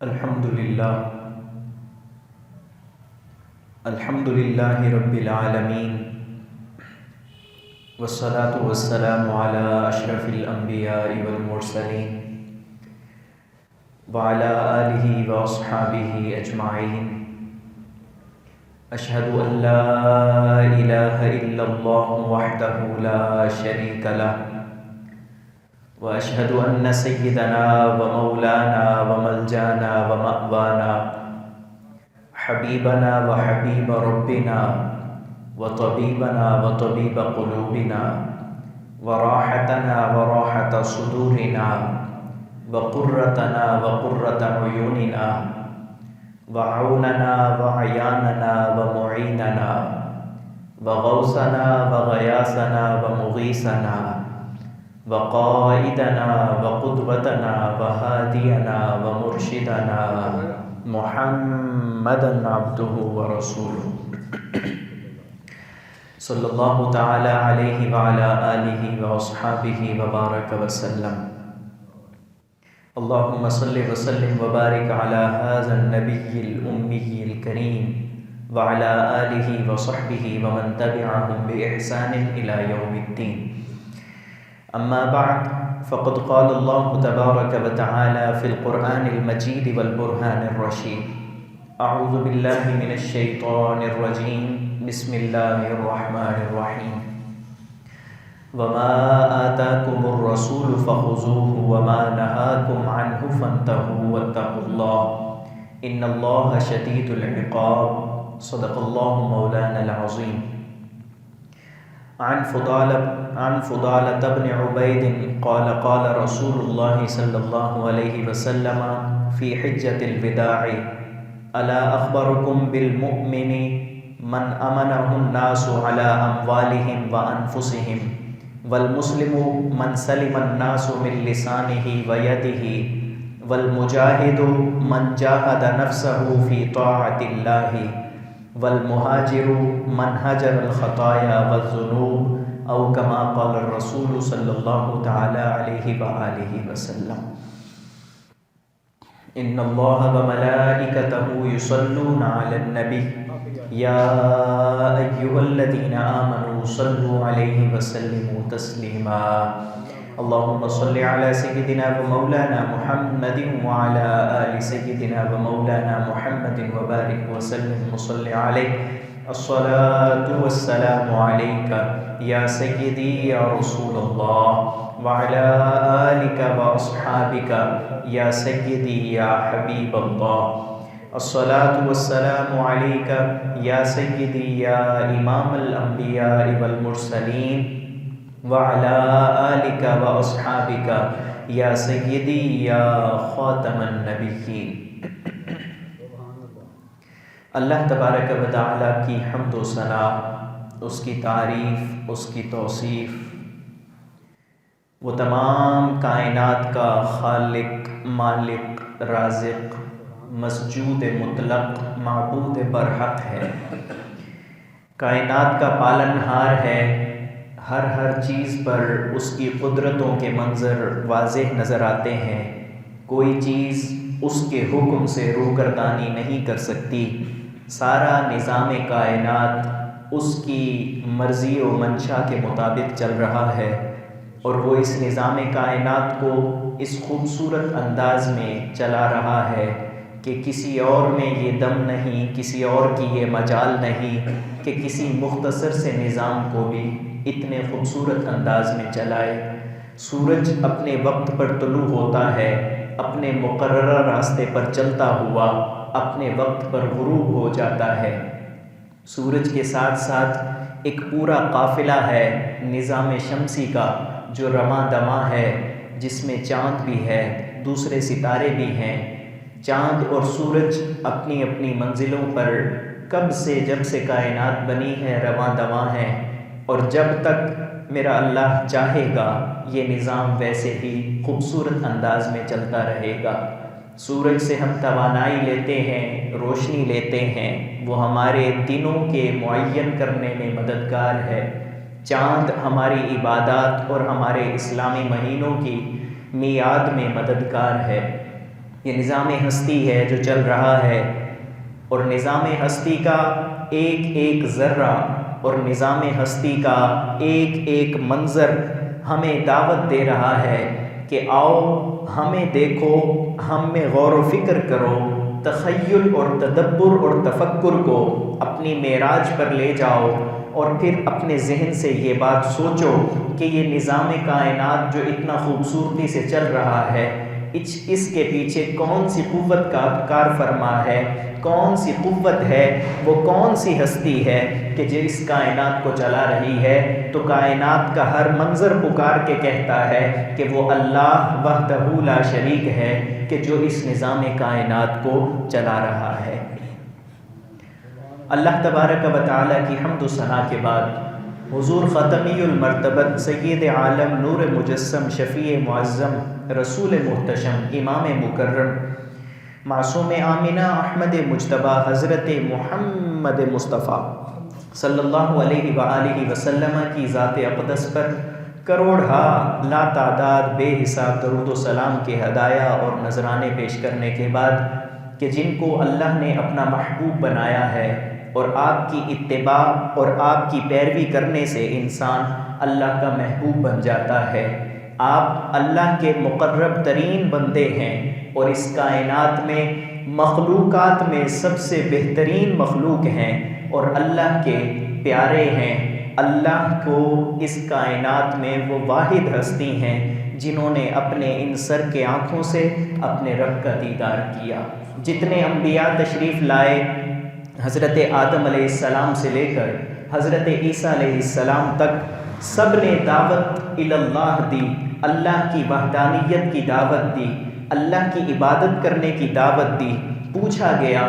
الحمد للہ رب العالمین والصلاة والسلام علی اشرف الانبیاء والمرسلین وعلی آلہ واصحابہ اجمعین۔ اشہد ان لا الہ الا اللہ وحدہ لا شریک لہ واشہد ان سیدنا ومولانا وملجانا ومأوانا حبیبنا وحبیب ربنا وطبیبنا وطبیب قلوبنا وراحتنا وراحت صدورنا وقرتنا وقرۃ عیوننا وعوننا وعیاننا ومعیننا وغوثنا وغیاثنا ومغیثنا وقائدنا وقدوتنا وہادینا ومرشدنا محمدا عبدہ ورسولہ صلی اللہ تعالی علیہ وعلی آلہ واصحابہ وبارک وسلم۔ اللہم صلی وسلم وبارک علی ھذا النبی الامی الکریم وعلی آلہ وصحبہ ومن تبعہم بإحسان الی یوم الدین۔ اما بعد فقد قال اللہ تبارک وتعالی فی القرآن المجید والبرہان الرشید۔ اعوذ باللہ من الشیطان الرجیم، بسم اللہ الرحمن الرحیم۔ وما آتاکم الرسول فخذوہ وما نہاکم عنہ فانتہوا واتقوا اللہ ان اللہ شدید العقاب، صدق اللہ مولانا العظیم۔ عن فضالة بن عبید قال قال رسول اللہ صلی اللہ علیہ وسلم فی حجۃ الوداع الا اخبرکم بالمؤمن من امنہ الناس علی اموالہم وانفسہم والمسلم من سلم الناس من لسانہ ویدہ والمجاہد من جاہد نفسہ فی طاعت اللہ والمہاجر من ہجر الخطایا والذنوب او کما قال الرسول صلی اللہ تعالی علیہ وآلہ وسلم۔ ان اللہ وملائکتہ یصلون علی النبی یا ایہا الذین آمنوا صلوا علیہ وسلموا تسلیما۔ اللہم صل علی سیدنا ومولانا محمد وعلی آل سیدنا ومولانا محمد وبارک وسلم وصل علیہ۔ الصلاة والسلام علیک یا سیدی یا رسول اللہ وعلی آلک واصحابک یا سیدی یا حبیب اللہ۔ الصلاة والسلام علیک یا سیدی یا امام الانبیاء والمرسلین وعلی آلک واصحابک یا سیدی یا خاتم النبیین۔ اللہ تبارک و تعالیٰ کی حمد و ثنا، اس کی تعریف، اس کی توصیف، وہ تمام کائنات کا خالق، مالک، رازق، مسجود مطلق، معبود برحق ہے، کائنات کا پالنہار ہے۔ ہر چیز پر اس کی قدرتوں کے منظر واضح نظر آتے ہیں، کوئی چیز اس کے حکم سے روگردانی نہیں کر سکتی۔ سارا نظام کائنات اس کی مرضی و منشا کے مطابق چل رہا ہے، اور وہ اس نظام کائنات کو اس خوبصورت انداز میں چلا رہا ہے کہ کسی اور میں یہ دم نہیں، کسی اور کی یہ مجال نہیں کہ کسی مختصر سے نظام کو بھی اتنے خوبصورت انداز میں چلائے۔ سورج اپنے وقت پر طلوع ہوتا ہے، اپنے مقررہ راستے پر چلتا ہوا اپنے وقت پر غروب ہو جاتا ہے۔ سورج کے ساتھ ساتھ ایک پورا قافلہ ہے نظام شمسی کا جو رواں دواں ہے، جس میں چاند بھی ہے، دوسرے ستارے بھی ہیں۔ چاند اور سورج اپنی اپنی منزلوں پر کب سے، جب سے کائنات بنی ہے، رواں دواں ہیں، اور جب تک میرا اللہ چاہے گا یہ نظام ویسے ہی خوبصورت انداز میں چلتا رہے گا۔ سورج سے ہم توانائی لیتے ہیں، روشنی لیتے ہیں، وہ ہمارے دنوں کے معین کرنے میں مددگار ہے۔ چاند ہماری عبادات اور ہمارے اسلامی مہینوں کی میعاد میں مددگار ہے۔ یہ نظام ہستی ہے جو چل رہا ہے، اور نظام ہستی کا ایک ایک ذرہ اور نظام ہستی کا ایک ایک منظر ہمیں دعوت دے رہا ہے کہ آؤ ہمیں دیکھو، ہم میں غور و فکر کرو، تخیل اور تدبر اور تفکر کو اپنی معراج پر لے جاؤ، اور پھر اپنے ذہن سے یہ بات سوچو کہ یہ نظام کائنات جو اتنا خوبصورتی سے چل رہا ہے، اس کے پیچھے کون سی قوت کا کار فرما ہے، کون سی قوت ہے، وہ کون سی ہستی ہے کہ جو اس کائنات کو چلا رہی ہے۔ تو کائنات کا ہر منظر پکار کے کہتا ہے کہ وہ اللہ وحدہ لا شریک ہے کہ جو اس نظام کائنات کو چلا رہا ہے۔ اللہ تبارک و تعالیٰ کی حمد و ثنا کے بعد حضور ختمی المرتبت سید عالم نور مجسم شفیع معظم رسول محتشم امام مکرم معصوم آمنہ احمد مجتبی حضرت محمد مصطفیٰ صلی اللہ علیہ وآلہ وسلم کی ذات اقدس پر کروڑہا لا تعداد بے حساب درود و سلام کے ہدایہ اور نذرانے پیش کرنے کے بعد کہ جن کو اللہ نے اپنا محبوب بنایا ہے، اور آپ کی اتباع اور آپ کی پیروی کرنے سے انسان اللہ کا محبوب بن جاتا ہے۔ آپ اللہ کے مقرب ترین بندے ہیں، اور اس کائنات میں مخلوقات میں سب سے بہترین مخلوق ہیں، اور اللہ کے پیارے ہیں۔ اللہ کو اس کائنات میں وہ واحد ہستی ہیں جنہوں نے اپنے ان سر کے آنکھوں سے اپنے رب کا دیدار کیا۔ جتنے انبیاء تشریف لائے، حضرت آدم علیہ السلام سے لے کر حضرت عیسیٰ علیہ السلام تک، سب نے دعوت اللہ دی، اللہ کی وحدانیت کی دعوت دی، اللہ کی عبادت کرنے کی دعوت دی۔ پوچھا گیا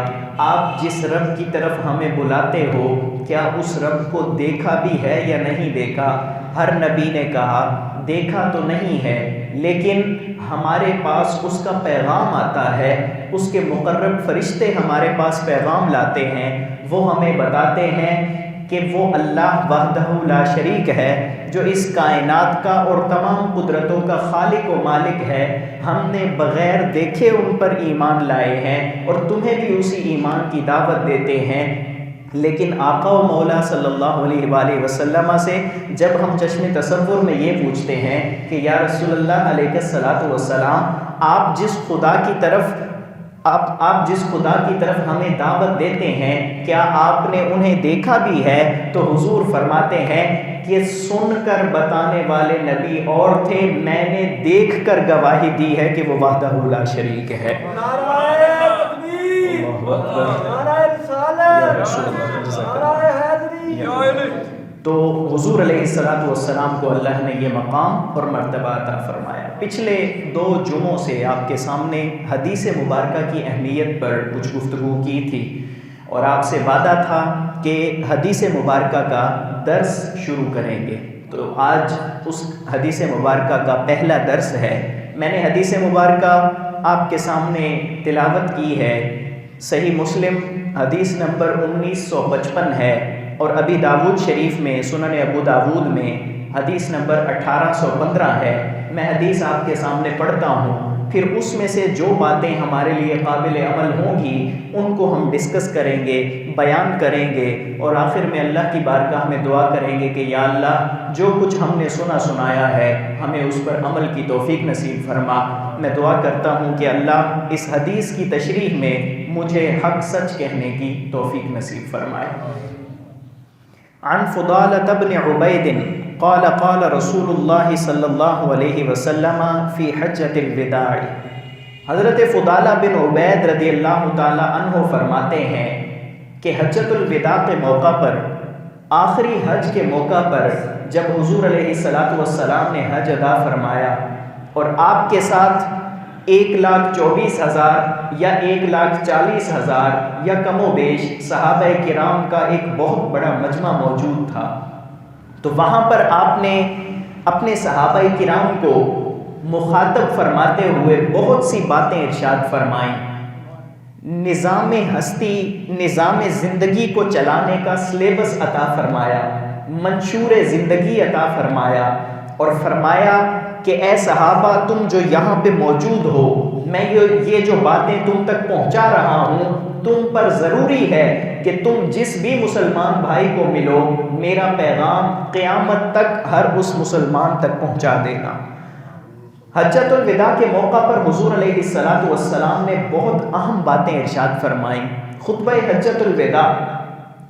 آپ جس رب کی طرف ہمیں بلاتے ہو کیا اس رب کو دیکھا بھی ہے یا نہیں دیکھا؟ ہر نبی نے کہا دیکھا تو نہیں ہے، لیکن ہمارے پاس اس کا پیغام آتا ہے، اس کے مقرب فرشتے ہمارے پاس پیغام لاتے ہیں، وہ ہمیں بتاتے ہیں کہ وہ اللہ وحدہ لا شریک ہے جو اس کائنات کا اور تمام قدرتوں کا خالق و مالک ہے۔ ہم نے بغیر دیکھے ان پر ایمان لائے ہیں، اور تمہیں بھی اسی ایمان کی دعوت دیتے ہیں۔ لیکن آقا و مولا صلی اللہ علیہ وآلہ وسلم سے جب ہم چشم تصور میں یہ پوچھتے ہیں کہ یا رسول اللہ علیہ الصلاۃ والسلام، آپ جس خدا کی طرف ہمیں دعوت دیتے ہیں کیا آپ نے انہیں دیکھا بھی ہے؟ تو حضور فرماتے ہیں کہ سن کر بتانے والے نبی اور تھے، میں نے دیکھ کر گواہی دی ہے کہ وہ وحدہ لا شریک ہے۔ تو حضور علیہ السلام کو اللہ نے یہ مقام اور مرتبہ عطا فرمایا۔ پچھلے 2 جمعوں سے آپ کے سامنے حدیث مبارکہ کی اہمیت پر کچھ گفتگو کی تھی، اور آپ سے وعدہ تھا کہ حدیث مبارکہ کا درس شروع کریں گے۔ تو آج اس حدیث مبارکہ کا پہلا درس ہے۔ میں نے حدیث مبارکہ آپ کے سامنے تلاوت کی ہے، صحیح مسلم حدیث نمبر 1955 ہے، اور ابی داود شریف میں سنن ابو داود میں حدیث نمبر 1815 ہے۔ میں حدیث آپ کے سامنے پڑھتا ہوں، پھر اس میں سے جو باتیں ہمارے لیے قابل عمل ہوں گی ان کو ہم ڈسکس کریں گے، بیان کریں گے، اور آخر میں اللہ کی بارگاہ میں دعا کریں گے کہ یا اللہ جو کچھ ہم نے سنایا ہے ہمیں اس پر عمل کی توفیق نصیب فرما۔ میں دعا کرتا ہوں کہ اللہ اس حدیث کی تشریح میں مجھے حق سچ کہنے کی توفیق نصیب فرمائے۔ عن فضالة بن عبید قال قال رسول اللہ صلی اللہ علیہ وسلم فی حجۃ الوداع۔ حضرت فضالہ بن عبید رضی اللہ تعالی عنہ فرماتے ہیں کہ حجۃ الوداع کے موقع پر، آخری حج کے موقع پر، جب حضور علیہ السلام نے حج ادا فرمایا اور آپ کے ساتھ 1,24,000 یا 1,40,000 یا کم و بیش صحابہ کرام کا ایک بہت بڑا مجمع موجود تھا، تو وہاں پر آپ نے اپنے صحابہ کرام کو مخاطب فرماتے ہوئے بہت سی باتیں ارشاد فرمائیں۔ نظام ہستی، نظام زندگی کو چلانے کا سلیبس عطا فرمایا، منشور زندگی عطا فرمایا، اور فرمایا کہ اے صحابہ تم جو یہاں پہ موجود ہو، میں یہ جو باتیں تم تک پہنچا رہا ہوں، تم پر ضروری ہے کہ تم جس بھی مسلمان بھائی کو ملو میرا پیغام قیامت تک ہر اس مسلمان تک پہنچا دینا۔ حجۃ الوداع کے موقع پر حضور علیہ السلام نے بہت اہم باتیں ارشاد فرمائیں۔ خطبہ حجۃ الوداع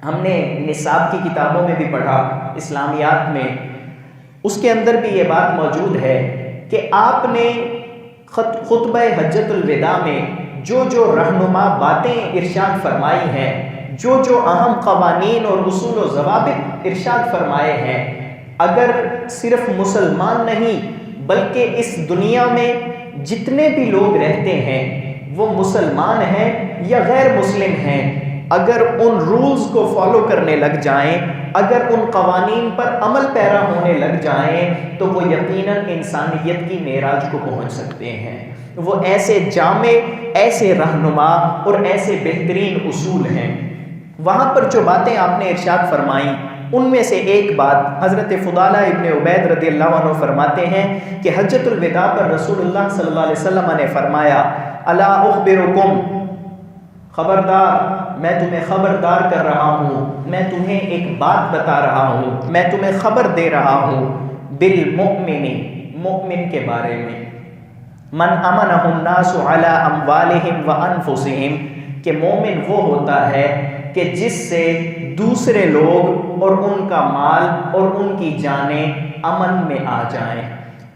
ہم نے نصاب کی کتابوں میں بھی پڑھا، اسلامیات میں، اس کے اندر بھی یہ بات موجود ہے کہ آپ نے خطبہ حجۃ الوداع میں جو جو رہنما باتیں ارشاد فرمائی ہیں، جو جو اہم قوانین اور اصول و ضوابط ارشاد فرمائے ہیں، اگر صرف مسلمان نہیں بلکہ اس دنیا میں جتنے بھی لوگ رہتے ہیں وہ مسلمان ہیں یا غیر مسلم ہیں، اگر ان رولز کو فالو کرنے لگ جائیں، اگر ان قوانین پر عمل پیرا ہونے لگ جائیں تو وہ یقیناً انسانیت کی معراج کو پہنچ سکتے ہیں۔ وہ ایسے جامع، ایسے رہنما اور ایسے بہترین اصول ہیں۔ وہاں پر جو باتیں آپ نے ارشاد فرمائیں ان میں سے ایک بات حضرت فضالہ ابن عبید رضی اللہ عنہ فرماتے ہیں کہ حجۃ الوداع پر رسول اللہ صلی اللہ علیہ وسلم نے فرمایا الا اخبرکم، خبردار میں تمہیں خبردار کر رہا ہوں، میں تمہیں ایک بات بتا رہا ہوں، میں تمہیں خبر دے رہا ہوں بالمؤمن، مؤمن کے بارے میں، من امنہ الناس علی اموالہم وانفسہم، کہ مومن وہ ہوتا ہے کہ جس سے دوسرے لوگ اور ان کا مال اور ان کی جانیں امن میں آ جائیں،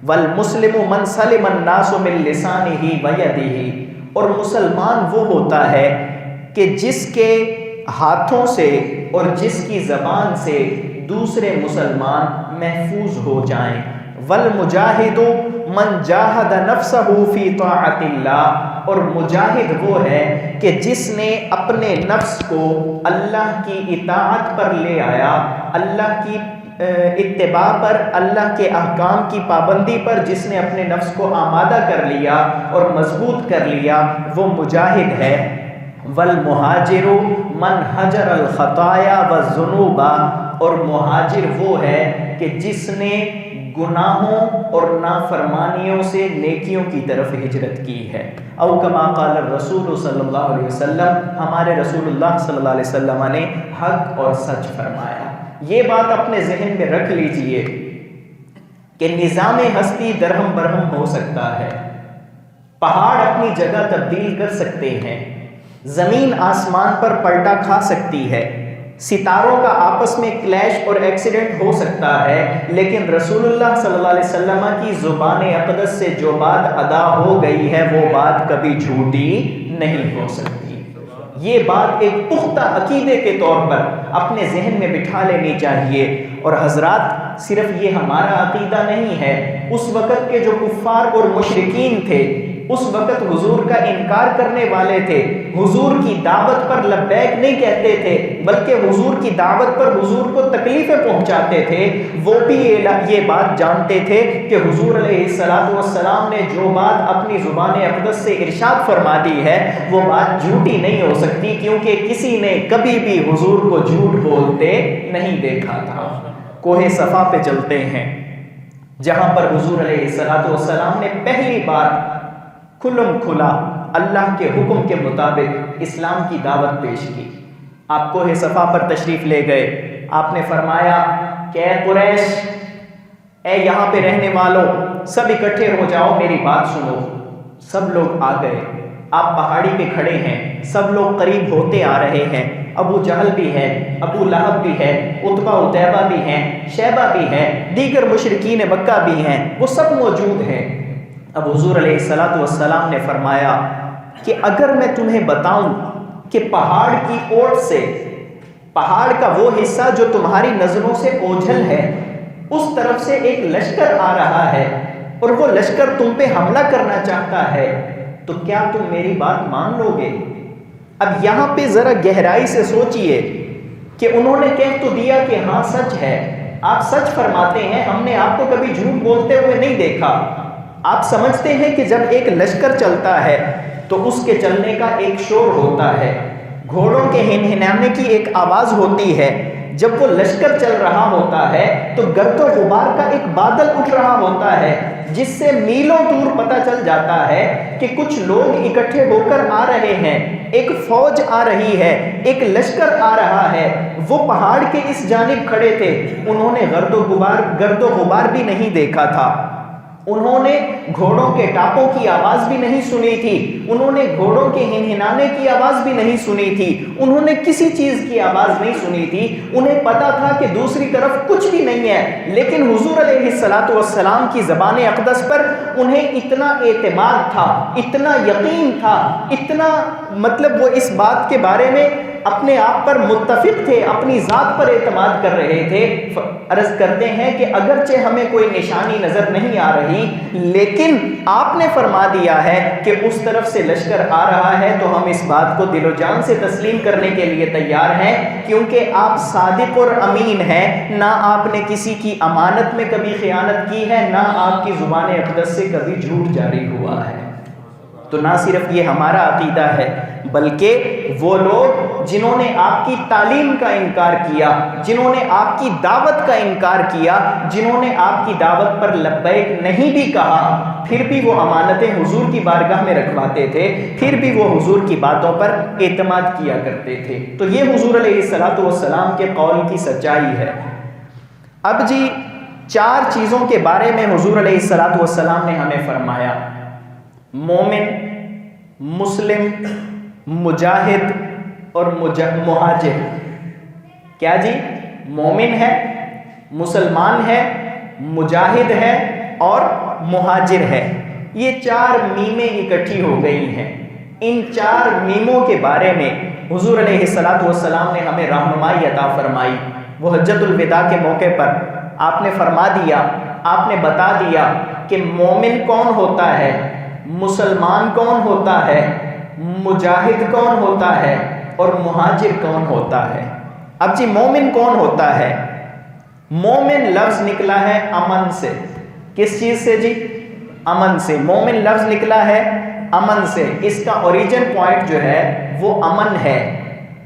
والمسلم من سلم الناس من لسانہ ویدہ، اور مسلمان وہ ہوتا ہے کہ جس کے ہاتھوں سے اور جس کی زبان سے دوسرے مسلمان محفوظ ہو جائیں، والمجاہد من جاہد نفسہ فی طاعت اللہ، اور مجاہد وہ ہے کہ جس نے اپنے نفس کو اللہ کی اطاعت پر لے آیا، اللہ کی اتباع پر، اللہ کے احکام کی پابندی پر جس نے اپنے نفس کو آمادہ کر لیا اور مضبوط کر لیا، وہ مجاہد ہے۔ والمہاجر من حجر الخطایا والذنوب، اور مہاجر وہ ہے کہ جس نے گناہوں اور نافرمانیوں سے نیکیوں کی طرف ہجرت کی ہے۔ او کما قال الرسول صلی اللہ علیہ وسلم، ہمارے رسول اللہ صلی اللہ علیہ وسلم نے حق اور سچ فرمایا۔ یہ بات اپنے ذہن میں رکھ لیجئے کہ نظام ہستی درہم برہم ہو سکتا ہے، پہاڑ اپنی جگہ تبدیل کر سکتے ہیں، زمین آسمان پر پلٹا کھا سکتی ہے، ستاروں کا آپس میں کلیش اور ایکسیڈنٹ ہو سکتا ہے، لیکن رسول اللہ صلی اللہ علیہ وسلم کی زبان اقدس سے جو بات ادا ہو گئی ہے وہ بات کبھی جھوٹی نہیں ہو سکتی۔ یہ بات ایک پختہ عقیدے کے طور پر اپنے ذہن میں بٹھا لینی چاہیے۔ اور حضرات صرف یہ ہمارا عقیدہ نہیں ہے، اس وقت کے جو کفار اور مشرکین تھے، اس وقت حضور کا انکار کرنے والے تھے، حضور کی دعوت پر لبیک نہیں کہتے تھے بلکہ حضور کی دعوت پر حضور کو تکلیفیں پہنچاتے تھے، وہ بھی یہ بات جانتے تھے کہ حضور علیہ السلام نے جو بات اپنی زبان اقدس سے ارشاد فرما دی ہے وہ بات جھوٹی نہیں ہو سکتی، کیونکہ کسی نے کبھی بھی حضور کو جھوٹ بولتے نہیں دیکھا تھا۔ کوہ صفا پہ چلتے ہیں جہاں پر حضور علیہ السلام نے پہلی بار کھلم کھلا اللہ کے حکم کے مطابق اسلام کی دعوت پیش کی۔ آپ کوہ صفا پر تشریف لے گئے، آپ نے فرمایا کہ اے قریش، اے یہاں پہ رہنے والوں، سب اکٹھے ہو جاؤ، میری بات سنو۔ سب لوگ آ گئے، آپ پہاڑی پہ کھڑے ہیں، سب لوگ قریب ہوتے آ رہے ہیں، ابو جہل بھی ہے، ابو لہب بھی ہے، عتبہ عتیبہ بھی ہیں، شیبہ بھی ہے، دیگر مشرکین مکہ بھی ہیں، وہ سب موجود ہیں۔ اب حضور علیہ السلام نے فرمایا کہ اگر میں تمہیں بتاؤں کہ پہاڑ کی اوٹ سے، پہاڑ کا وہ حصہ جو تمہاری نظروں سے اوجھل ہے، اس طرف سے ایک لشکر آ رہا ہے اور وہ لشکر تم پہ حملہ کرنا چاہتا ہے، تو کیا تم میری بات مان لو گے؟ اب یہاں پہ ذرا گہرائی سے سوچئے کہ انہوں نے کہہ تو دیا کہ ہاں سچ ہے، آپ سچ فرماتے ہیں، ہم نے آپ کو کبھی جھوٹ بولتے ہوئے نہیں دیکھا۔ آپ سمجھتے ہیں کہ جب ایک لشکر چلتا ہے تو اس کے چلنے کا ایک شور ہوتا ہے، گھوڑوں کے ہنہنانے کی ایک آواز ہوتی ہے، جب وہ لشکر چل رہا ہوتا ہے تو گرد و غبار کا ایک بادل اٹھ رہا ہوتا ہے جس سے میلوں دور پتہ چل جاتا ہے کہ کچھ لوگ اکٹھے ہو کر آ رہے ہیں، ایک فوج آ رہی ہے، ایک لشکر آ رہا ہے۔ وہ پہاڑ کے اس جانب کھڑے تھے، انہوں نے گرد و غبار بھی نہیں دیکھا تھا، انہوں نے گھوڑوں کے ٹاپوں کی آواز بھی نہیں سنی تھی، انہوں نے گھوڑوں کے ہنہنانے کی آواز بھی نہیں سنی تھی، انہوں نے کسی چیز کی آواز نہیں سنی تھی، انہیں پتا تھا کہ دوسری طرف کچھ بھی نہیں ہے، لیکن حضور علیہ السلام کی زبان اقدس پر انہیں اتنا اعتماد تھا، اتنا یقین تھا، اتنا وہ اس بات کے بارے میں اپنے آپ پر متفق تھے، اپنی ذات پر اعتماد کر رہے تھے۔ عرض کرتے ہیں کہ اگرچہ ہمیں کوئی نشانی نظر نہیں آ رہی، لیکن آپ نے فرما دیا ہے کہ اس طرف سے لشکر آ رہا ہے تو ہم اس بات کو دل و جان سے تسلیم کرنے کے لیے تیار ہیں، کیونکہ آپ صادق اور امین ہیں، نہ آپ نے کسی کی امانت میں کبھی خیانت کی ہے، نہ آپ کی زبان اقدس سے کبھی جھوٹ جاری ہوا ہے۔ تو نہ صرف یہ ہمارا عقیدہ ہے، بلکہ وہ لوگ جنہوں نے آپ کی تعلیم کا انکار کیا، جنہوں نے آپ کی دعوت کا انکار کیا، جنہوں نے آپ کی دعوت پر لبیک نہیں بھی کہا، پھر بھی وہ امانتیں حضور کی بارگاہ میں رکھواتے تھے، پھر بھی وہ حضور کی باتوں پر اعتماد کیا کرتے تھے۔ تو یہ حضور علیہ السلام کے قول کی سچائی ہے۔ اب جی 4 چیزوں کے بارے میں حضور علیہ السلام نے ہمیں فرمایا: مومن، مسلم، مجاہد اور مہاجر۔ کیا جی؟ مومن ہے، مسلمان ہے، مجاہد ہے اور مہاجر ہے۔ یہ 4 میمیں اکٹھی ہو گئی ہیں۔ ان 4 میموں کے بارے میں حضور علیہ السلام نے ہمیں رہنمائی عطا فرمائی۔ وہ حجۃ الوداع کے موقع پر آپ نے فرما دیا، آپ نے بتا دیا کہ مومن کون ہوتا ہے، مسلمان کون ہوتا ہے، مجاہد کون ہوتا ہے اور مہاجر کون ہوتا ہے۔ اب جی مومن کون ہوتا ہے؟ مومن لفظ نکلا ہے امن سے۔ کس چیز سے جی؟ امن سے۔ مومن لفظ نکلا ہے امن سے، اس کا اوریجن پوائنٹ جو ہے وہ امن ہے،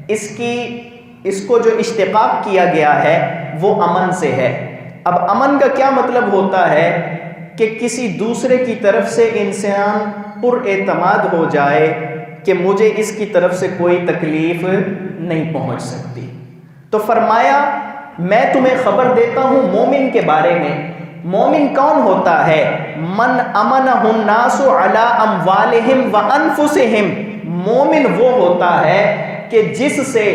اس کو جو اشتقاق کیا گیا ہے وہ امن سے ہے۔ اب امن کا کیا مطلب ہوتا ہے؟ کہ کسی دوسرے کی طرف سے انسان پر اعتماد ہو جائے کہ مجھے اس کی طرف سے کوئی تکلیف نہیں پہنچ سکتی۔ تو فرمایا میں تمہیں خبر دیتا ہوں مومن کے بارے میں۔ مومن کون ہوتا ہے؟ من امنہ الناس علی اموالہم وانفسہم۔ مومن وہ ہوتا ہے کہ جس سے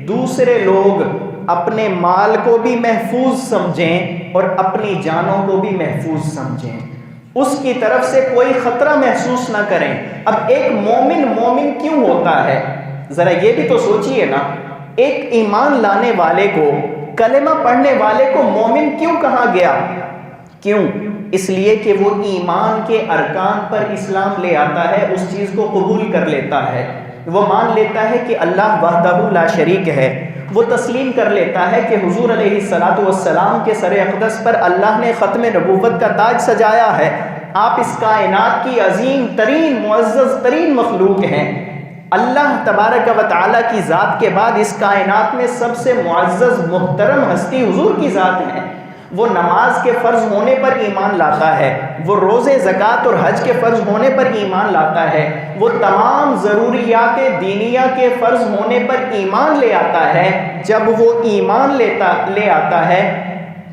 دوسرے لوگ اپنے مال کو بھی محفوظ سمجھیں اور اپنی جانوں کو بھی محفوظ سمجھیں، اس کی طرف سے کوئی خطرہ محسوس نہ کریں۔ اب ایک مومن کیوں ہوتا ہے؟ ذرا یہ بھی تو سوچئے نا، ایک ایمان لانے والے کو، کلمہ پڑھنے والے کو مومن کیوں کہا گیا؟ کیوں؟ اس لیے کہ وہ ایمان کے ارکان پر اسلام لے آتا ہے، اس چیز کو قبول کر لیتا ہے، وہ مان لیتا ہے کہ اللہ وحدہ لا شریک ہے، وہ تسلیم کر لیتا ہے کہ حضور علیہ السلام کے سر اقدس پر اللہ نے ختم نبوت کا تاج سجایا ہے، آپ اس کائنات کی عظیم ترین معزز ترین مخلوق ہیں، اللہ تبارک و تعالیٰ کی ذات کے بعد اس کائنات میں سب سے معزز محترم ہستی حضور کی ذات ہے۔ وہ نماز کے فرض ہونے پر ایمان لاتا ہے، وہ روزے زکوٰۃ اور حج کے فرض ہونے پر ایمان لاتا ہے، وہ تمام ضروریات دینیہ کے فرض ہونے پر ایمان لے آتا ہے۔ جب وہ ایمان لے آتا ہے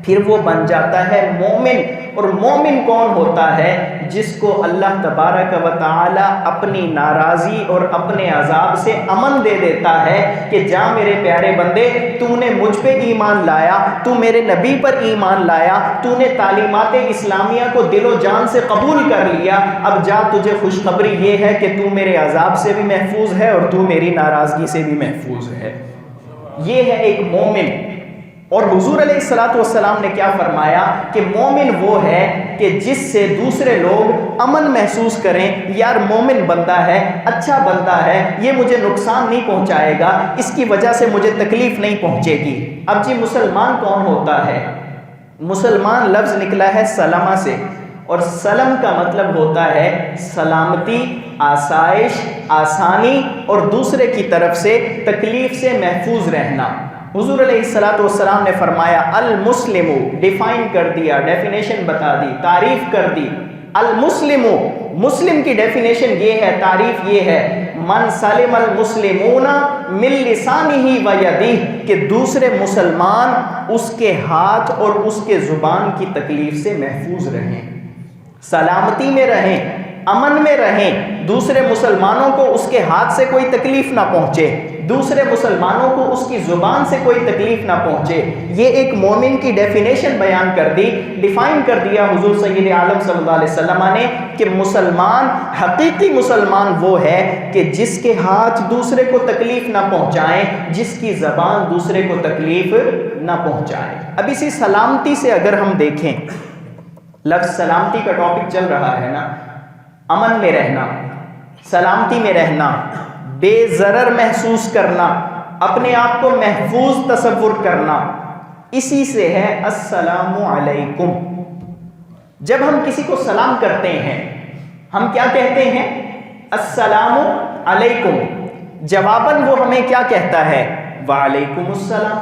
پھر وہ بن جاتا ہے مومن۔ اور مومن کون ہوتا ہے؟ جس کو اللہ تبارک و تعالی اپنی ناراضی اور اپنے عذاب سے امن دے دیتا ہے کہ جا میرے پیارے بندے، تو نے مجھ پہ ایمان لایا، تو میرے نبی پر ایمان لایا، تو نے تعلیمات اسلامیہ کو دل و جان سے قبول کر لیا، اب جا تجھے خوشخبری یہ ہے کہ تو میرے عذاب سے بھی محفوظ ہے اور تو میری ناراضگی سے بھی محفوظ ہے۔ یہ ہے ایک مومن۔ اور حضور علیہ السلام نے کیا فرمایا کہ مومن وہ ہے کہ جس سے دوسرے لوگ امن محسوس کریں، یار مومن بندہ ہے، اچھا بندہ ہے، یہ مجھے نقصان نہیں پہنچائے گا، اس کی وجہ سے مجھے تکلیف نہیں پہنچے گی۔ اب جی مسلمان کون ہوتا ہے؟ مسلمان لفظ نکلا ہے سلمہ سے، اور سلم کا مطلب ہوتا ہے سلامتی، آسائش، آسانی اور دوسرے کی طرف سے تکلیف سے محفوظ رہنا۔ حضور علیہ الصلوۃ والسلام نے فرمایا المسلم، ڈیفائن کر دیا، ڈیفینیشن بتا دی، تعریف کر دی. المسلم، مسلم کی ڈیفینیشن یہ ہے، تعریف یہ ہے، من سلم المسلمون من لسانہ و یدہ، کہ دوسرے مسلمان اس کے ہاتھ اور اس کے زبان کی تکلیف سے محفوظ رہیں، سلامتی میں رہیں، امن میں رہیں، دوسرے مسلمانوں کو اس کے ہاتھ سے کوئی تکلیف نہ پہنچے، دوسرے مسلمانوں کو اس کی زبان سے کوئی تکلیف نہ پہنچے. یہ ایک مومن کی ڈیفینیشن بیان کر دی، ڈیفائن کر دیا حضور سید عالم صلی اللہ علیہ وسلم نے کہ مسلمان، حقیقی مسلمان وہ ہے کہ جس کے ہاتھ دوسرے کو تکلیف نہ پہنچائیں، جس کی زبان دوسرے کو تکلیف نہ پہنچائے. اب اسی سلامتی سے اگر ہم دیکھیں، لفظ سلامتی کا ٹاپک چل رہا ہے نا، امن میں رہنا، سلامتی میں رہنا، بے ضرر محسوس کرنا، اپنے آپ کو محفوظ تصور کرنا، اسی سے ہے السلام علیکم. جب ہم کسی کو سلام کرتے ہیں ہم کیا کہتے ہیں؟ السلام علیکم. جواباً وہ ہمیں کیا کہتا ہے؟ وعلیکم السلام.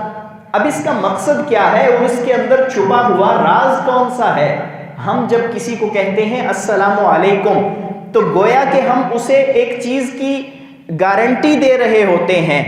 اب اس کا مقصد کیا ہے اور اس کے اندر چھپا ہوا راز کون سا ہے؟ ہم جب کسی کو کہتے ہیں السلام علیکم تو گویا کہ ہم اسے ایک چیز کی گارنٹی دے رہے ہوتے ہیں،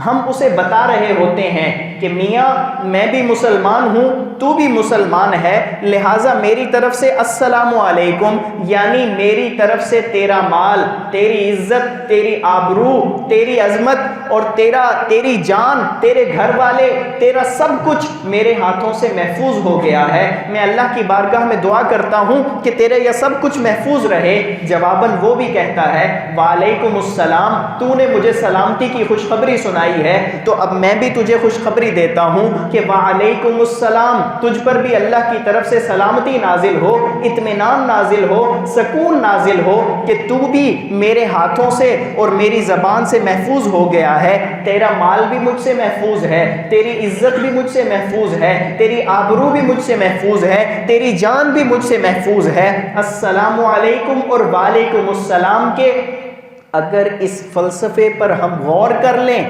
ہم اسے بتا رہے ہوتے ہیں کہ میاں میں بھی مسلمان ہوں، تو بھی مسلمان ہے، لہٰذا میری طرف سے السلام علیکم، یعنی میری طرف سے تیرا مال، تیری عزت، تیری آبرو، تیری عظمت اور تیری جان، تیرے گھر والے، تیرا سب کچھ میرے ہاتھوں سے محفوظ ہو گیا ہے. میں اللہ کی بارگاہ میں دعا کرتا ہوں کہ تیرے یہ سب کچھ محفوظ رہے. جواباً وہ بھی کہتا ہے وعلیکم السلام، تو نے مجھے سلامتی کی خوشخبری سنائی ہے تو اب میں بھی تجھے خوشخبری دیتا ہوں کہ وعلیکم السلام، تجھ پر بھی اللہ کی طرف سے سلامتی نازل ہو، اطمینان نازل ہو، سکون نازل ہو کہ تو بھی میرے ہاتھوں سے اور میری زبان سے محفوظ ہو گیا ہے. تیرا مال بھی مجھ سے محفوظ ہے، تیری عزت بھی مجھ سے محفوظ ہے، تیری آبرو بھی مجھ سے محفوظ ہے، تیری جان بھی مجھ سے محفوظ ہے. السلام علیکم اور وعلیکم السلام کے اگر اس فلسفے پر ہم غور کر لیں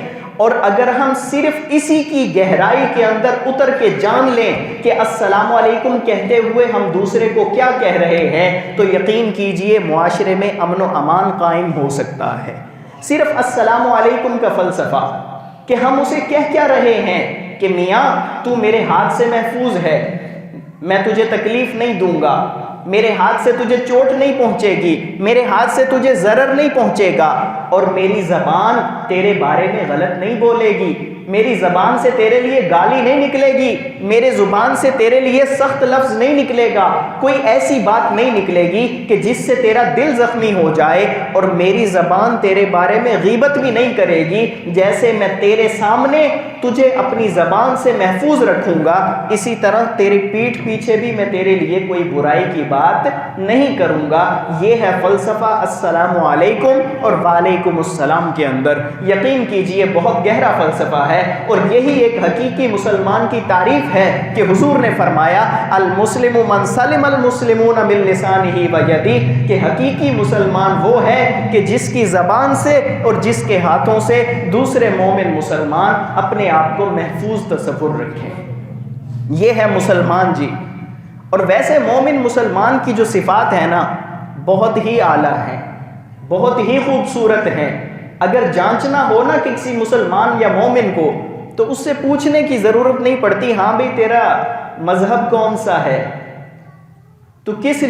اور اگر ہم صرف اسی کی گہرائی کے اندر اتر کے جان لیں کہ السلام علیکم کہتے ہوئے ہم دوسرے کو کیا کہہ رہے ہیں، تو یقین کیجئے معاشرے میں امن و امان قائم ہو سکتا ہے. صرف السلام علیکم کا فلسفہ کہ ہم اسے کہہ کیا رہے ہیں کہ میاں تو میرے ہاتھ سے محفوظ ہے، میں تجھے تکلیف نہیں دوں گا، میرے ہاتھ سے تجھے چوٹ نہیں پہنچے گی، میرے ہاتھ سے تجھے ضرر نہیں پہنچے گا، اور میری زبان تیرے بارے میں غلط نہیں بولے گی، میری زبان سے تیرے لیے گالی نہیں نکلے گی، میرے زبان سے تیرے لیے سخت لفظ نہیں نکلے گا، کوئی ایسی بات نہیں نکلے گی کہ جس سے تیرا دل زخمی ہو جائے، اور میری زبان تیرے بارے میں غیبت بھی نہیں کرے گی. جیسے میں تیرے سامنے تجھے اپنی زبان سے محفوظ رکھوں گا، اسی طرح تیری پیٹھ پیچھے بھی میں تیرے لیے کوئی برائی کی بات نہیں کروں گا. یہ ہے فلسفہ السلام علیکم اور وعلیکم السلام کے اندر. یقین کیجئے بہت گہرا فلسفہ ہے، اور یہی ایک حقیقی مسلمان کی تعریف ہے کہ حضور نے فرمایا المسلم من سلم المسلمون من لسانہ و یدہ، کہ حقیقی مسلمان وہ ہے کہ جس کی زبان سے اور جس کے ہاتھوں سے دوسرے مومن مسلمان اپنے آپ کو محفوظ تصور رکھیں. یہ ہے مسلمان جی. اور ویسے مومن مسلمان کی جو صفات ہیں نا بہت ہی اعلیٰ ہیں، بہت ہی خوبصورت ہیں. اگر جانچنا ہو نا کسی مسلمان یا مومن کو تو اس سے پوچھنے کی ضرورت نہیں پڑتی ہاں بھئی تیرا مذہب کون سا ہے، تو کس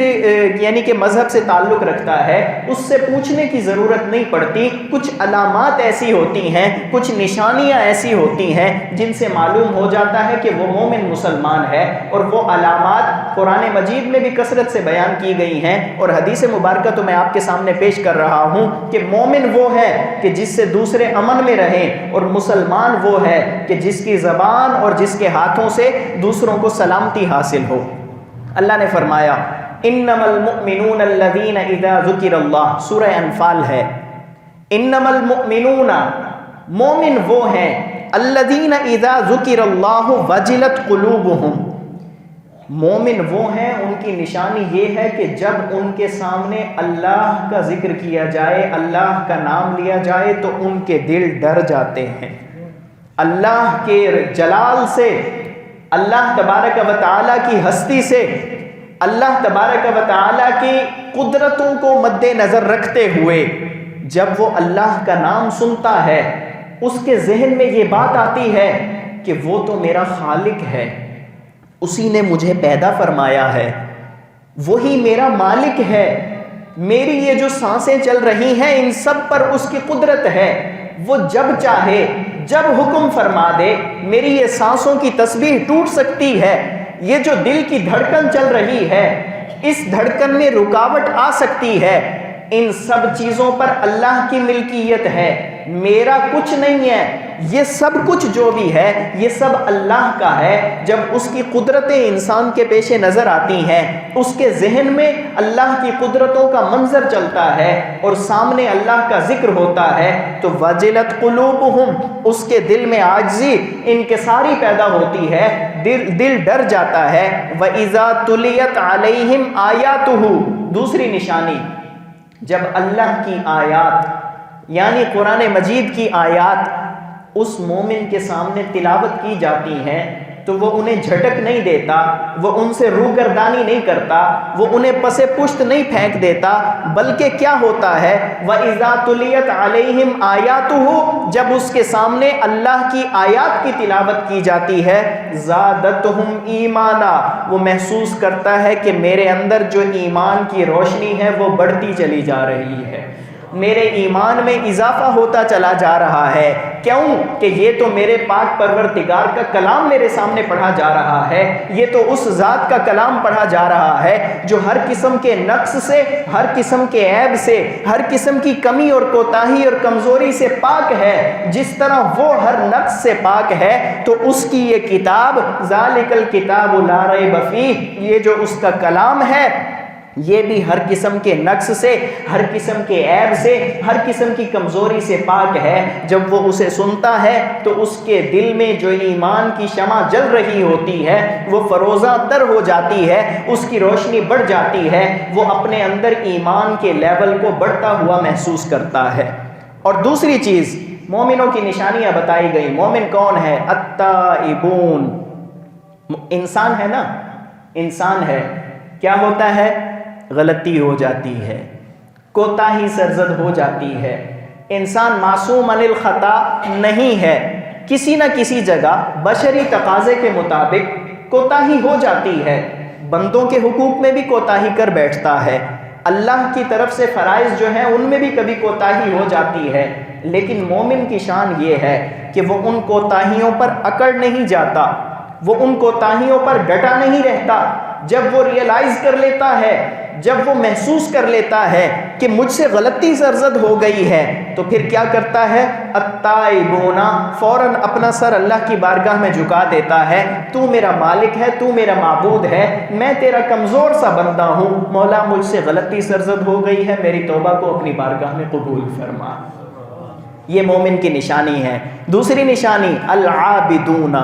یعنی کہ مذہب سے تعلق رکھتا ہے، اس سے پوچھنے کی ضرورت نہیں پڑتی. کچھ علامات ایسی ہوتی ہیں، کچھ نشانیاں ایسی ہوتی ہیں جن سے معلوم ہو جاتا ہے کہ وہ مومن مسلمان ہے، اور وہ علامات قرآن مجید میں بھی کثرت سے بیان کی گئی ہیں، اور حدیث مبارکہ تو میں آپ کے سامنے پیش کر رہا ہوں کہ مومن وہ ہے کہ جس سے دوسرے امن میں رہیں، اور مسلمان وہ ہے کہ جس کی زبان اور جس کے ہاتھوں سے دوسروں کو سلامتی حاصل ہو. اللہ نے فرمایا انما المؤمنون الذین اذا ذکر اللہ، سورہ انفال ہے. انما المؤمنون، مومن وہ ہیں، الذین اذا ذکر اللہ وجلت قلوبہم، مومن وہ ہیں، ان کی نشانی یہ ہے کہ جب ان کے سامنے اللہ کا ذکر کیا جائے، اللہ کا نام لیا جائے تو ان کے دل ڈر جاتے ہیں. اللہ کے جلال سے، اللہ تبارک و تعالیٰ کی ہستی سے، اللہ تبارک و تعالیٰ کی قدرتوں کو مد نظر رکھتے ہوئے جب وہ اللہ کا نام سنتا ہے، اس کے ذہن میں یہ بات آتی ہے کہ وہ تو میرا خالق ہے، اسی نے مجھے پیدا فرمایا ہے، وہی میرا مالک ہے، میری یہ جو سانسیں چل رہی ہیں ان سب پر اس کی قدرت ہے، وہ جب چاہے جب حکم فرما دے میری یہ سانسوں کی تسبیح ٹوٹ سکتی ہے، یہ جو دل کی دھڑکن چل رہی ہے اس دھڑکن میں رکاوٹ آ سکتی ہے، ان سب چیزوں پر اللہ کی ملکیت ہے، میرا کچھ نہیں ہے، یہ سب کچھ جو بھی ہے یہ سب اللہ کا ہے۔ جب اس کی قدرتیں انسان کے پیش نظر آتی ہیں، اس کے ذہن میں اللہ کی قدرتوں کا منظر چلتا ہے اور سامنے اللہ کا ذکر ہوتا ہے تو وجلت قلوبہم، اس کے دل میں عاجزی انکساری پیدا ہوتی ہے، دل ڈر جاتا ہے۔ وَإِذَا تُلِيَتْ عَلَيْهِمْ آيَاتُهُ، دوسری نشانی، جب اللہ کی آیات یعنی قرآن مجید کی آیات اس مومن کے سامنے تلاوت کی جاتی ہیں تو وہ انہیں جھٹک نہیں دیتا، وہ ان سے روگردانی نہیں کرتا، وہ انہیں پس پشت نہیں پھینک دیتا، بلکہ کیا ہوتا ہے وَإِذَا تُلِيَتْ عَلَيْهِمْ آيَاتُهُ، جب اس کے سامنے اللہ کی آیات کی تلاوت کی جاتی ہے زَادَتْهُمْ ایمانا، وہ محسوس کرتا ہے کہ میرے اندر جو ایمان کی روشنی ہے وہ بڑھتی چلی جا رہی ہے، میرے ایمان میں اضافہ ہوتا چلا جا رہا ہے۔ کیوں کہ یہ تو میرے پاک پروردگار کا کلام میرے سامنے پڑھا جا رہا ہے، یہ تو اس ذات کا کلام پڑھا جا رہا ہے جو ہر قسم کے نقص سے، ہر قسم کے عیب سے، ہر قسم کی کمی اور کوتاہی اور کمزوری سے پاک ہے، جس طرح وہ ہر نقص سے پاک ہے تو اس کی یہ کتاب ذالک الکتاب لا ریب فیہ، یہ جو اس کا کلام ہے یہ بھی ہر قسم کے نقص سے، ہر قسم کے عیب سے، ہر قسم کی کمزوری سے پاک ہے۔ جب وہ اسے سنتا ہے تو اس کے دل میں جو ایمان کی شمع جل رہی ہوتی ہے وہ فروزہ تر ہو جاتی ہے، اس کی روشنی بڑھ جاتی ہے، وہ اپنے اندر ایمان کے لیول کو بڑھتا ہوا محسوس کرتا ہے۔ اور دوسری چیز مومنوں کی نشانیاں بتائی گئی۔ مومن کون ہے؟ التائبون، انسان ہے نا، انسان ہے، کیا ہوتا ہے؟ غلطی ہو جاتی ہے، کوتاہی سرزد ہو جاتی ہے، انسان معصوم عن الخطا نہیں ہے، کسی نہ کسی جگہ بشری تقاضے کے مطابق کوتاہی ہو جاتی ہے، بندوں کے حقوق میں بھی کوتاہی کر بیٹھتا ہے، اللہ کی طرف سے فرائض جو ہیں ان میں بھی کبھی کوتاہی ہو جاتی ہے، لیکن مومن کی شان یہ ہے کہ وہ ان کوتاہیوں پر اکڑ نہیں جاتا، وہ ان کوتاہیوں پر ڈٹا نہیں رہتا۔ جب وہ ریئلائز کر لیتا ہے، جب وہ محسوس کر لیتا ہے کہ مجھ سے غلطی سرزد ہو گئی ہے تو پھر کیا کرتا ہے؟ التائبون، فوراً اپنا سر اللہ کی بارگاہ میں جھکا دیتا ہے، تو میرا مالک ہے، تو میرا معبود ہے، میں تیرا کمزور سا بندہ ہوں، مولا مجھ سے غلطی سرزد ہو گئی ہے، میری توبہ کو اپنی بارگاہ میں قبول فرما۔ یہ مومن کی نشانی ہے۔ دوسری نشانی العابدون،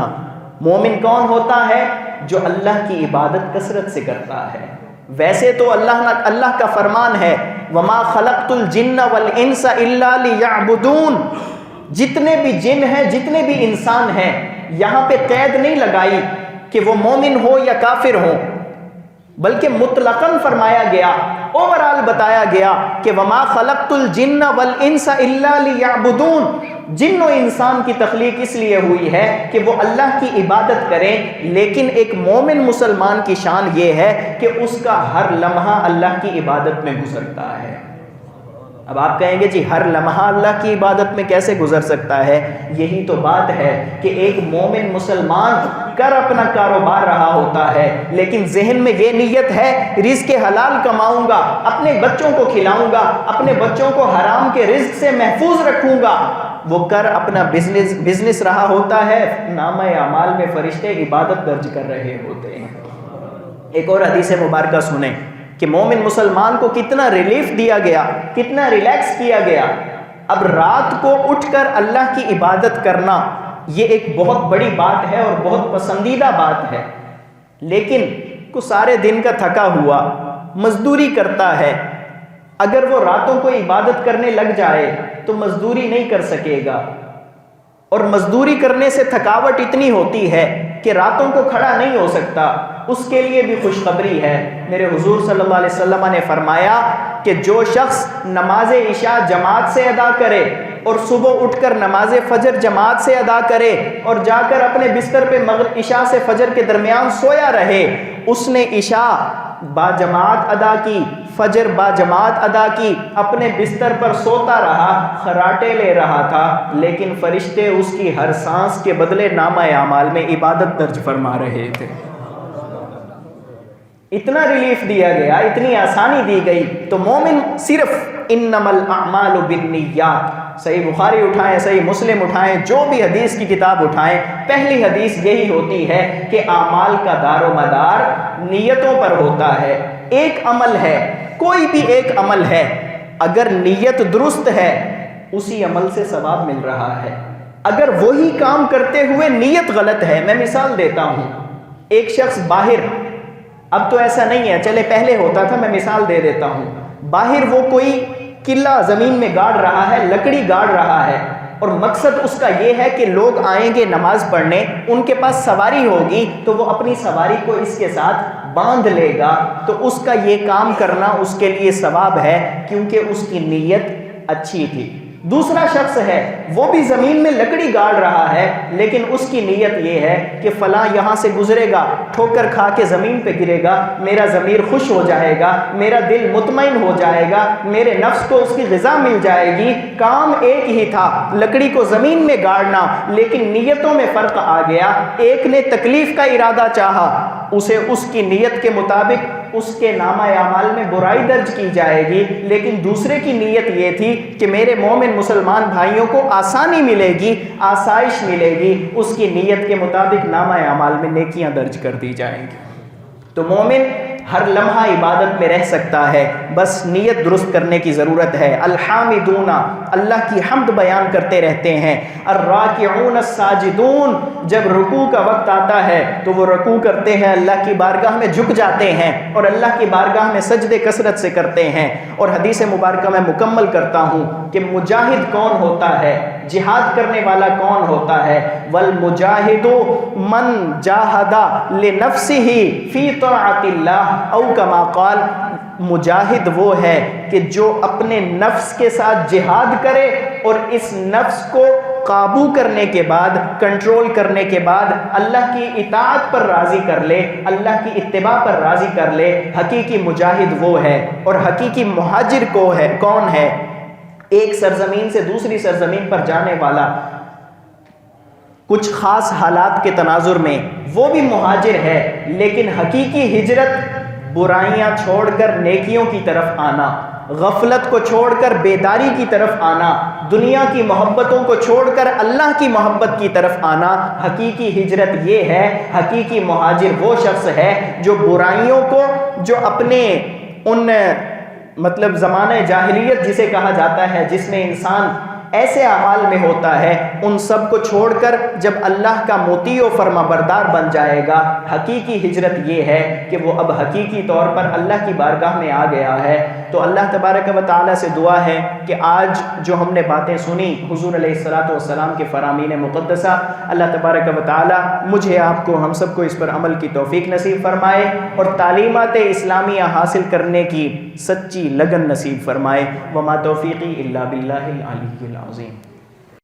مومن کون ہوتا ہے؟ جو اللہ کی عبادت کثرت سے کرتا ہے۔ ویسے تو اللہ کا فرمان ہے وَمَا خَلَقْتُ الْجِنَّ وَالْإِنسَ إِلَّا لِيَعْبُدُونَ، جتنے بھی جن ہیں، جتنے بھی انسان ہیں، یہاں پہ قید نہیں لگائی کہ وہ مومن ہو یا کافر ہو، بلکہ مطلقاً فرمایا گیا، اوورال بتایا گیا کہ وَمَا خَلَقْتُ الْجِنَّ وَالْإِنسَ إِلَّا لِيَعْبُدُونَ، جن و انسان کی تخلیق اس لیے ہوئی ہے کہ وہ اللہ کی عبادت کریں، لیکن ایک مومن مسلمان کی شان یہ ہے کہ اس کا ہر لمحہ اللہ کی عبادت میں گزرتا ہے۔ اب آپ کہیں گے جی ہر لمحہ اللہ کی عبادت میں کیسے گزر سکتا ہے؟ یہی تو بات ہے کہ ایک مومن مسلمان کر اپنا کاروبار رہا ہوتا ہے، لیکن ذہن میں یہ نیت ہے رزق حلال کماؤں گا، اپنے بچوں کو کھلاؤں گا، اپنے بچوں کو حرام کے رزق سے محفوظ رکھوں گا، وہ کر اپنا بزنس رہا ہوتا ہے، نامہ اعمال میں فرشتے عبادت درج کر رہے ہوتے ہیں۔ ایک اور حدیث مبارکہ سنیں کہ مومن مسلمان کو کتنا ریلیف دیا گیا، کتنا ریلیکس کیا گیا۔ اب رات کو اٹھ کر اللہ کی عبادت کرنا یہ ایک بہت بڑی بات ہے اور بہت پسندیدہ بات ہے، لیکن کو سارے دن کا تھکا ہوا مزدوری کرتا ہے، اگر وہ راتوں کو عبادت کرنے لگ جائے تو مزدوری نہیں کر سکے گا، اور مزدوری کرنے سے تھکاوٹ اتنی ہوتی ہے کہ راتوں کو کھڑا نہیں ہو سکتا، اس کے لیے بھی خوشخبری ہے۔ میرے حضور صلی اللہ علیہ وسلم نے فرمایا کہ جو شخص نماز عشاء جماعت سے ادا کرے اور صبح اٹھ کر نماز فجر جماعت سے ادا کرے اور جا کر اپنے بستر پہ عشاء سے فجر کے درمیان سویا رہے، اس نے عشاء با جماعت ادا کی، فجر با جماعت ادا کی، اپنے بستر پر سوتا رہا، خراٹے لے رہا تھا، لیکن فرشتے اس کی ہر سانس کے بدلے نامہ اعمال میں عبادت درج فرما رہے تھے۔ اتنا ریلیف دیا گیا، اتنی آسانی دی گئی۔ تو مومن صرف انما الاعمال بالنیات، صحیح بخاری اٹھائیں، صحیح مسلم اٹھائیں، جو بھی حدیث کی کتاب اٹھائیں، پہلی حدیث یہی ہوتی ہے کہ اعمال کا دار و مدار نیتوں پر ہوتا ہے۔ ایک عمل ہے، کوئی بھی ایک عمل ہے، اگر نیت درست ہے اسی عمل سے ثواب مل رہا ہے۔ اگر وہی کام کرتے ہوئے نیت غلط ہے، میں مثال دیتا ہوں، ایک شخص باہر، اب تو ایسا نہیں ہے، چلے پہلے ہوتا تھا، میں مثال دے دیتا ہوں، باہر وہ کوئی قلعہ زمین میں گاڑ رہا ہے، لکڑی گاڑ رہا ہے، اور مقصد اس کا یہ ہے کہ لوگ آئیں گے نماز پڑھنے، ان کے پاس سواری ہوگی تو وہ اپنی سواری کو اس کے ساتھ باندھ لے گا، تو اس کا یہ کام کرنا اس کے لیے ثواب ہے، کیونکہ اس کی نیت اچھی تھی۔ دوسرا شخص ہے، وہ بھی زمین میں لکڑی گاڑ رہا ہے، لیکن اس کی نیت یہ ہے کہ فلاں یہاں سے گزرے گا، ٹھوکر کھا کے زمین پہ گرے گا، میرا ضمیر خوش ہو جائے گا، میرا دل مطمئن ہو جائے گا، میرے نفس کو اس کی غذا مل جائے گی۔ کام ایک ہی تھا، لکڑی کو زمین میں گاڑنا، لیکن نیتوں میں فرق آ گیا۔ ایک نے تکلیف کا ارادہ چاہا، اسے اس کی نیت کے مطابق اس کے نامہ اعمال میں برائی درج کی جائے گی، لیکن دوسرے کی نیت یہ تھی کہ میرے مومن مسلمان بھائیوں کو آسانی ملے گی، آسائش ملے گی، اس کی نیت کے مطابق نامہ اعمال میں نیکیاں درج کر دی جائیں گی۔ تو مومن ہر لمحہ عبادت میں رہ سکتا ہے، بس نیت درست کرنے کی ضرورت ہے۔ الحامدون، اللہ کی حمد بیان کرتے رہتے ہیں۔ الراکعون الساجدون، جب رکوع کا وقت آتا ہے تو وہ رکوع کرتے ہیں، اللہ کی بارگاہ میں جھک جاتے ہیں اور اللہ کی بارگاہ میں سجدے کثرت سے کرتے ہیں۔ اور حدیث مبارکہ میں مکمل کرتا ہوں کہ مجاہد کون ہوتا ہے، جہاد کرنے والا کون ہوتا ہے؟ والمجاہد من جاہد لنفسہ فی طاعت اللہ، او کما قال، مجاہد وہ ہے کہ جو اپنے نفس کے ساتھ جہاد کرے اور اس نفس کو قابو کرنے کے بعد، کنٹرول کرنے کے بعد اللہ کی اطاعت پر راضی کر لے، اللہ کی اتباع پر راضی کر لے۔ حقیقی مجاہد وہ ہے، اور حقیقی مہاجر کون ہے؟ ایک سرزمین سے دوسری سرزمین پر جانے والا، کچھ خاص حالات کے تناظر میں، وہ بھی مہاجر ہے، لیکن حقیقی ہجرت برائیاں چھوڑ کر نیکیوں کی طرف آنا، غفلت کو چھوڑ کر بیداری کی طرف آنا، دنیا کی محبتوں کو چھوڑ کر اللہ کی محبت کی طرف آنا، حقیقی ہجرت یہ ہے۔ حقیقی مہاجر وہ شخص ہے جو برائیوں کو، جو اپنے ان مطلب زمانہ جاہلیت جسے کہا جاتا ہے، جس میں انسان ایسے اعمال میں ہوتا ہے، ان سب کو چھوڑ کر جب اللہ کا مطیع و فرما بردار بن جائے گا۔ حقیقی ہجرت یہ ہے کہ وہ اب حقیقی طور پر اللہ کی بارگاہ میں آ گیا ہے۔ تو اللہ تبارک و تعالیٰ سے دعا ہے کہ آج جو ہم نے باتیں سنی حضور علیہ الصلوۃ والسلام کے فرامین مقدسہ، اللہ تبارک و تعالیٰ مجھے، آپ کو، ہم سب کو اس پر عمل کی توفیق نصیب فرمائے اور تعلیمات اسلامیہ حاصل کرنے کی سچی لگن نصیب فرمائے۔ وما توفیقی الا باللہ العلی العظیم۔